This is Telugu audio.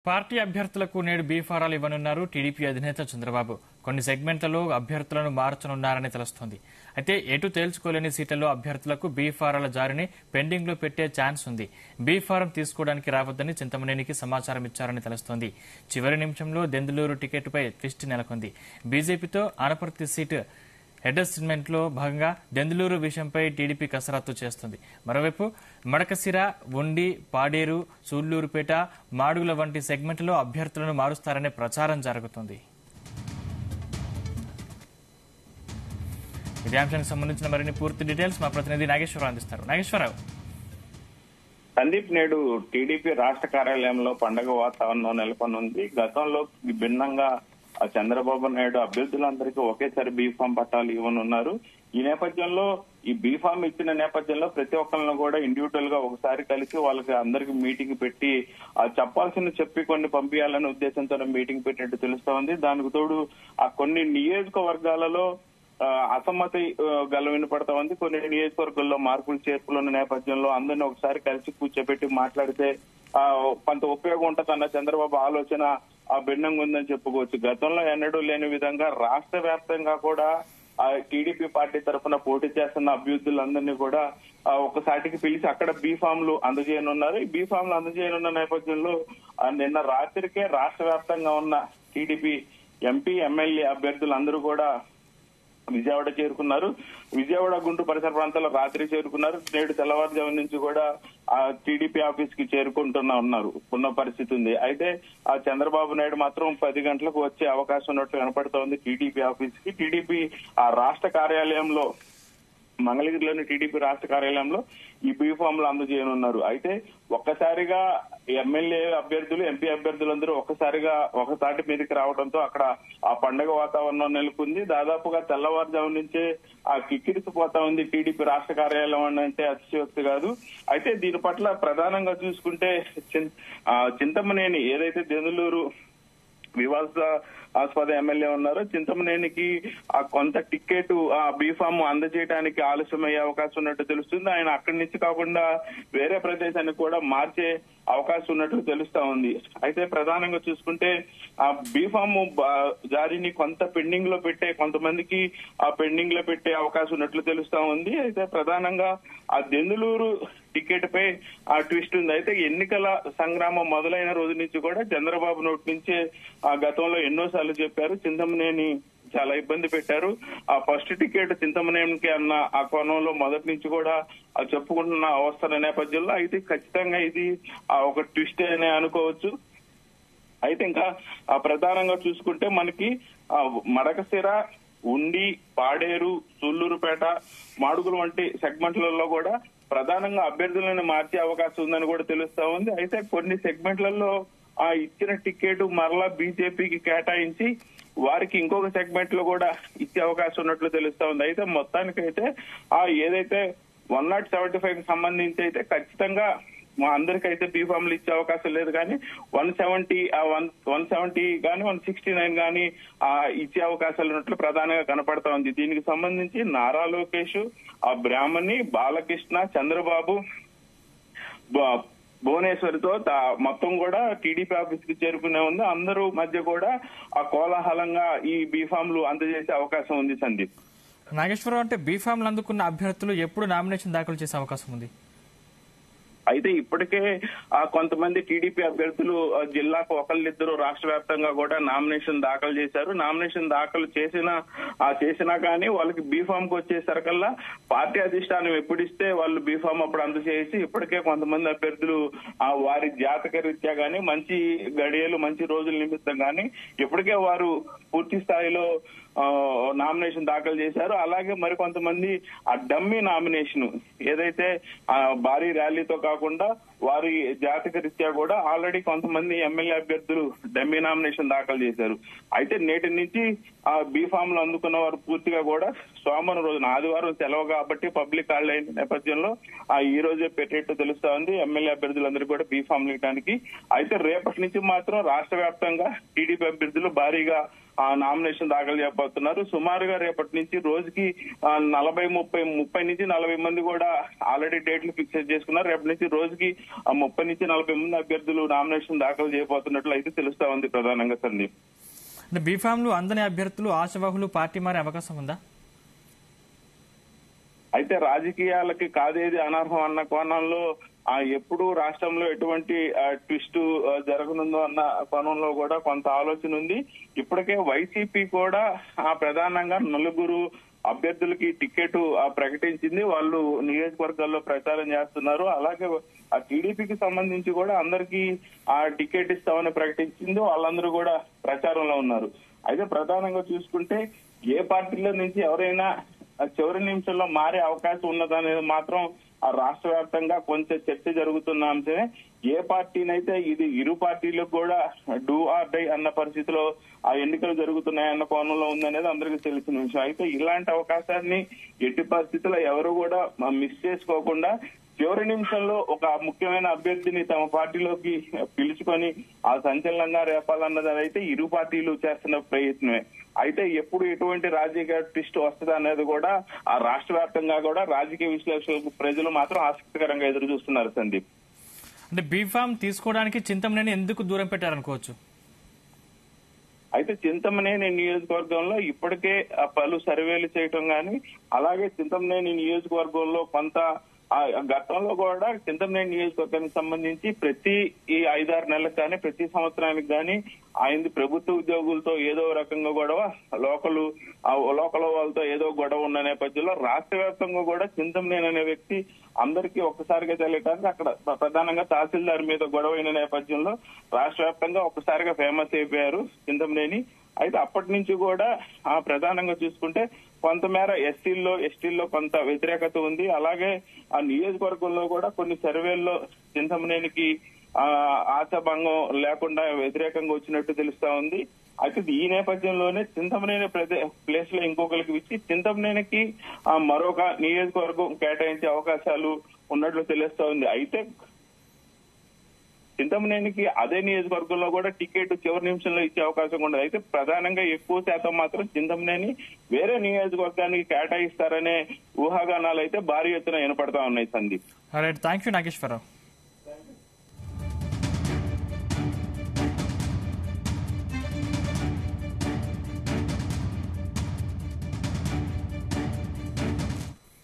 పార్టీ అభ్యర్థులకు నేడు బీఫారాలు ఇవ్వనున్నారు టీడీపీ అధినేత చంద్రబాబు. కొన్ని సెగ్మెంట్లలో అభ్యర్థులను మార్చనున్నారని తెలుస్తోంది. అయితే ఎటు తేల్చుకోలేని సీట్లలో అభ్యర్థులకు బీఫారాల జారీని పెండింగ్ లో పెట్టే ఛాన్స్ ఉంది. బీఫారం తీసుకోవడానికి రావద్దని చింతమనేనికి సమాచారం ఇచ్చారని తెలుస్తోంది. చివరి నిమిషంలో దెందులూరు టికెట్పై ట్విస్ట్ నెలకొంది. బీజేపీతో ఆనపర్తి సీటు అడ్జస్ట్మెంట్ లో భాగంగా దెందులూరు విషయంపై టీడీపీ కసరత్తు చేస్తుంది. మరోవైపు మడకశిర, ఉండి, పాడేరు, సూళ్లూరుపేట, మాడుగుల వంటి సెగ్మెంట్లో అభ్యర్థులను మారుస్తారనే ప్రచారం జరుగుతుంది. ఇదే అంశానికి సంబంధించిన మరిన్ని పూర్తి డీటెయిల్స్ మా ప్రతినిధి నాగేశ్వరరావు అందిస్తారు. నాగేశ్వరరావు, సందీప్, నేడు టీడీపీ రాష్ట్ర కార్యాలయంలో పండుగ వాతావరణం నెలకొనుంది. గతంలో భిన్నంగా చంద్రబాబు నాయుడు అభ్యర్థులందరికీ ఒకేసారి బీఫామ్ పట్టాలు ఇవ్వనున్నారు. ఈ నేపథ్యంలో ఈ బీఫామ్ ఇచ్చిన నేపథ్యంలో ప్రతి ఒక్కరిని కూడా ఇండివిజువల్ గా ఒకసారి కలిసి వాళ్ళకి అందరికి మీటింగ్ పెట్టి చెప్పాల్సిన చెప్పి కొన్ని పంపించాలనే ఉద్దేశంతో మీటింగ్ పెట్టినట్టు తెలుస్తా ఉంది. దానికి తోడు ఆ కొన్ని నియోజకవర్గాలలో అసమ్మతి గల వినపడతా ఉంది. కొన్ని నియోజకవర్గాల్లో మార్పులు చేర్పులు ఉన్న నేపథ్యంలో అందరినీ ఒకసారి కలిసి కూర్చోబెట్టి మాట్లాడితే కొంత ఉపయోగం ఉంటుందన్న చంద్రబాబు ఆలోచన భిన్నంగా ఉందని చెప్పుకోవచ్చు. గతంలో ఎన్నడూ లేని విధంగా రాష్ట్ర వ్యాప్తంగా కూడా టీడీపీ పార్టీ తరఫున పోటీ చేస్తున్న అభ్యర్థులందరినీ కూడా ఒకసాటికి పిలిచి అక్కడ బీఫామ్లు అందజేయనున్నారు. ఈ బీఫామ్లు అందజేయనున్న నేపథ్యంలో నిన్న రాత్రికే రాష్ట్ర వ్యాప్తంగా ఉన్న టీడీపీ ఎంపీ, ఎమ్మెల్యే అభ్యర్థులందరూ కూడా విజయవాడ చేరుకున్నారు. విజయవాడ, గుంటూరు పరిసర ప్రాంతాల్లో రాత్రి చేరుకున్నారు. నేడు తెల్లవారుజాము నుంచి కూడా టీడీపీ ఆఫీస్ కి ఉన్న పరిస్థితి ఉంది. అయితే ఆ చంద్రబాబు నాయుడు మాత్రం 10 గంటలకు వచ్చే అవకాశం ఉన్నట్లు కనపడుతోంది టీడీపీ ఆఫీస్ కి. టీడీపీ ఆ రాష్ట్ర కార్యాలయంలో, మంగళగిరిలోని టీడీపీ రాష్ట్ర కార్యాలయంలో ఈ బీఫామ్లు అందజేయనున్నారు. అయితే ఒక్కసారిగా ఎమ్మెల్యే అభ్యర్థులు, ఎంపీ అభ్యర్థులందరూ ఒకసారి మీదకి రావడంతో అక్కడ ఆ పండుగ వాతావరణం నెలకొంది. దాదాపుగా తెల్లవారుజాము నుంచే కిక్కిరిసిపోతా ఉంది టీడీపీ రాష్ట్ర కార్యాలయం అంటే అతిశయోక్తి కాదు. అయితే దీని పట్ల ప్రధానంగా చూసుకుంటే చింతమనేని ఏదైతే దెందులూరు వివాదాస్పద ఎమ్మెల్యే ఉన్నారో చింతమనేనికి కొంత టికెట్ బీఫామ్ అందజేయడానికి ఆలస్యమయ్యే అవకాశం ఉన్నట్టు తెలుస్తుంది. ఆయన అక్కడి నుంచి కాకుండా వేరే ప్రదేశానికి కూడా మార్చే అవకాశం ఉన్నట్లు తెలుస్తా ఉంది. అయితే ప్రధానంగా చూసుకుంటే ఆ బీఫామ్ జారీని కొంత పెండింగ్ లో కొంతమందికి పెండింగ్ లో పెట్టే అవకాశం ఉన్నట్లు తెలుస్తా ఉంది. అయితే ప్రధానంగా ఆ దెందులూరు టికెట్ పై ట్విస్ట్ ఉంది. అయితే ఎన్నికల సంగ్రామం మొదలైన రోజు నుంచి కూడా చంద్రబాబు నోటి నుంచే గతంలో ఎన్నోసార్లు చెప్పారు, చింతమనేని చాలా ఇబ్బంది పెట్టారు. ఆ ఫస్ట్ టికెట్ చింతమనేనికి అన్న ఆ కోణంలో మొదటి నుంచి కూడా చెప్పుకుంటున్న అవస్థల నేపథ్యంలో అయితే ఖచ్చితంగా ఇది ఒక ట్విస్ట్ అనే అనుకోవచ్చు. అయితే ఇంకా ప్రధానంగా చూసుకుంటే మనకి మడకశిర, ఉండి, పాడేరు, సూళ్లూరుపేట, మాడుగులు వంటి సెగ్మెంట్లలో కూడా ప్రధానంగా అభ్యర్థులను మార్చే అవకాశం ఉందని కూడా తెలుస్తా ఉంది. అయితే కొన్ని సెగ్మెంట్లలో ఇచ్చిన టికెట్ మరలా బీజేపీకి కేటాయించి వారికి ఇంకొక సెగ్మెంట్ లో కూడా ఇచ్చే అవకాశం ఉన్నట్లు తెలుస్తా ఉంది. అయితే మొత్తానికైతే ఏదైతే 175 కి సంబంధించి అయితే ఖచ్చితంగా అందరికైతే బీఫామ్లు ఇచ్చే అవకాశం లేదు, కానీ 170 కానీ 169 కానీ ఇచ్చే అవకాశాలు ఉన్నట్లు ప్రధానంగా కనపడతా ఉంది. దీనికి సంబంధించి నారా లోకేష్, బ్రాహ్మణి, బాలకృష్ణ, చంద్రబాబు, భువనేశ్వరితో మొత్తం కూడా టీడీపీ ఆఫీస్ కి చేరుకునే ఉంది. అందరూ మధ్య కూడా కోలాహలంగా ఈ బీఫామ్లు అందజేసే అవకాశం ఉంది. సందీప్, నాగేశ్వరరావు, అంటే బీఫామ్లు అందుకున్న అభ్యర్థులు ఎప్పుడు నామినేషన్ దాఖలు చేసే అవకాశం ఉంది? అయితే ఇప్పటికే కొంతమంది టీడీపీ అభ్యర్థులు జిల్లాకు ఒకళ్ళిద్దరు రాష్ట్ర వ్యాప్తంగా కూడా నామినేషన్ దాఖలు చేశారు. నామినేషన్ దాఖలు చేసినా కానీ వాళ్ళకి బీఫామ్ కు వచ్చేసరికల్లా పార్టీ అధిష్టానం ఎప్పుడిస్తే వాళ్ళు బీఫామ్ అప్పుడు అందజేసి ఇప్పటికే కొంతమంది అభ్యర్థులు వారి జాతక రీత్యా గానీ, మంచి గడియలు, మంచి రోజుల నిమిత్తం గానీ ఇప్పటికే వారు పూర్తి స్థాయిలో నామినేషన్ దాఖలు చేశారు. అలాగే మరి కొంతమంది ఆ డమ్మీ నామినేషన్ ఏదైతే భారీ ర్యాలీతో కాకుండా వారి జాతక రీత్యా కూడా ఆల్రెడీ కొంతమంది ఎమ్మెల్యే అభ్యర్థులు డమ్మీ నామినేషన్ దాఖలు చేశారు. అయితే నేటి నుంచి ఆ బీఫామ్లు అందుకున్న వారు పూర్తిగా కూడా సోమవారం రోజున, ఆదివారం సెలవు కాబట్టి పబ్లిక్ హాలిడే అయిన నేపథ్యంలో ఈ రోజే పెట్టేట్టు తెలుస్తా ఉంది ఎమ్మెల్యే అభ్యర్థులందరూ కూడా బీఫామ్లు ఇవ్వడానికి. అయితే రేపటి నుంచి మాత్రం రాష్ట్ర వ్యాప్తంగా టీడీపీ అభ్యర్థులు భారీగా నామినేషన్ దాఖలు చేయబోతున్నారు. సుమారుగా రేపటి నుంచి రోజుకి 30 నుంచి 40 మంది కూడా ఆల్రెడీ డేట్లు ఫిక్స్ చేసుకున్నారు. రేపటి నుంచి రోజుకి ఆ 30 నుంచి 40 మంది అభ్యర్థులు నామినేషన్ దాఖలు చేయబోతున్నట్లు అయితే తెలుస్తా ఉంది ప్రధానంగా సందీప్. అంటే బీఫామ్లు అందని అభ్యర్థులు ఆశావాహులు పార్టీ మారే అవకాశం ఉందా? అయితే రాజకీయాలకి కాదేది అనర్హం అన్న కోణంలో ఎప్పుడు రాష్ట్రంలో ఎటువంటి ట్విస్ట్ జరగనుందో అన్న కోణంలో కూడా కొంత ఆలోచన ఉంది. ఇప్పటికే వైసీపీ కూడా ప్రధానంగా 4 అభ్యర్థులకి టికెట్ ప్రకటించింది. వాళ్ళు నియోజకవర్గాల్లో ప్రచారం చేస్తున్నారు. అలాగే ఆ టీడీపీకి సంబంధించి కూడా అందరికీ ఆ టికెట్ ఇస్తామని ప్రకటించింది. వాళ్ళందరూ కూడా ప్రచారంలో ఉన్నారు. అయితే ప్రధానంగా చూసుకుంటే ఏ పార్టీలో నుంచి ఎవరైనా చివరి నిమిషంలో మారే అవకాశం ఉన్నదనేది మాత్రం ఆ రాష్ట్ర వ్యాప్తంగా కొంచెం చర్చ జరుగుతున్న అంశమే. ఏ పార్టీనైతే ఇది ఇరు పార్టీలకు కూడా డూ ఆర్ డై అన్న పరిస్థితిలో ఆ ఎన్నికలు జరుగుతున్నాయన్న కోణంలో ఉందనేది అందరికీ తెలిసిన విషయం. అయితే ఇలాంటి అవకాశాన్ని ఎట్టి పరిస్థితుల్లో ఎవరు కూడా మిస్ చేసుకోకుండా చివరి నిమిషంలో ఒక ముఖ్యమైన అభ్యర్థిని తమ పార్టీలోకి పిలుచుకొని ఆ సంచలనంగా రేపాలన్నది అయితే ఇరు పార్టీలు చేస్తున్న ప్రయత్నమే. అయితే ఎప్పుడు ఎటువంటి రాజకీయ ట్విస్ట్ వస్తుంది అనేది కూడా ఆ రాష్ట్ర వ్యాప్తంగా కూడా రాజకీయ విశ్లేషకులు ప్రజలు మాత్రం ఆసక్తికరంగా ఎదురు చూస్తున్నారు సందీప్. అంటే బీఫామ్ తీసుకోవడానికి చింతమనేని ఎందుకు దూరం పెట్టారనుకోవచ్చు? అయితే చింతమనేని నియోజకవర్గంలో ఇప్పటికే పలు సర్వేలు చేయటం గాని, అలాగే చింతమనేని నియోజకవర్గంలో కొంత గతంలో కూడా చింతమనేని నియోజకవర్గానికి సంబంధించి ప్రతి ఈ 5-6 నెలలకు కానీ ప్రతి సంవత్సరానికి కానీ ఆయన ప్రభుత్వ ఉద్యోగులతో ఏదో రకంగా గొడవ, లోకల్ వాళ్ళతో ఏదో గొడవ ఉన్న నేపథ్యంలో రాష్ట్ర వ్యాప్తంగా కూడా చింతమనేని అనే వ్యక్తి అందరికీ ఒక్కసారిగా తెలియటానికి అక్కడ ప్రధానంగా తహసీల్దార్ మీద గొడవ అయిన నేపథ్యంలో రాష్ట్ర వ్యాప్తంగా ఒక్కసారిగా ఫేమస్ అయిపోయారు చింతమనేని. అయితే అప్పటి నుంచి కూడా ప్రధానంగా చూసుకుంటే కొంతమేర ఎస్టీల్లో కొంత వ్యతిరేకత ఉంది. అలాగే ఆ నియోజకవర్గంలో కూడా కొన్ని సర్వేల్లో చింతమనేనికి ఆశాభంగం లేకుండా వ్యతిరేకంగా వచ్చినట్టు తెలుస్తా ఉంది. అయితే ఈ నేపథ్యంలోనే చింతమనేని ప్లేస్ లో ఇంకొకరికి ఇచ్చి చింతమనేనికి మరొక నియోజకవర్గం కేటాయించే అవకాశాలు ఉన్నట్లు తెలుస్తా ఉంది. అయితే చింతమనేనికి అదే నియోజకవర్గంలో కూడా టికెట్ చివరి నిమిషంలో ఇచ్చే అవకాశం ఉండదు. అయితే ప్రధానంగా ఎక్కువ శాతం మాత్రం చింతమనేని వేరే నియోజకవర్గానికి కేటాయిస్తారనే ఊహాగానాలు అయితే భారీ ఎత్తున వినపడతా ఉన్నాయి సందీప్. Thank you Nageswararao.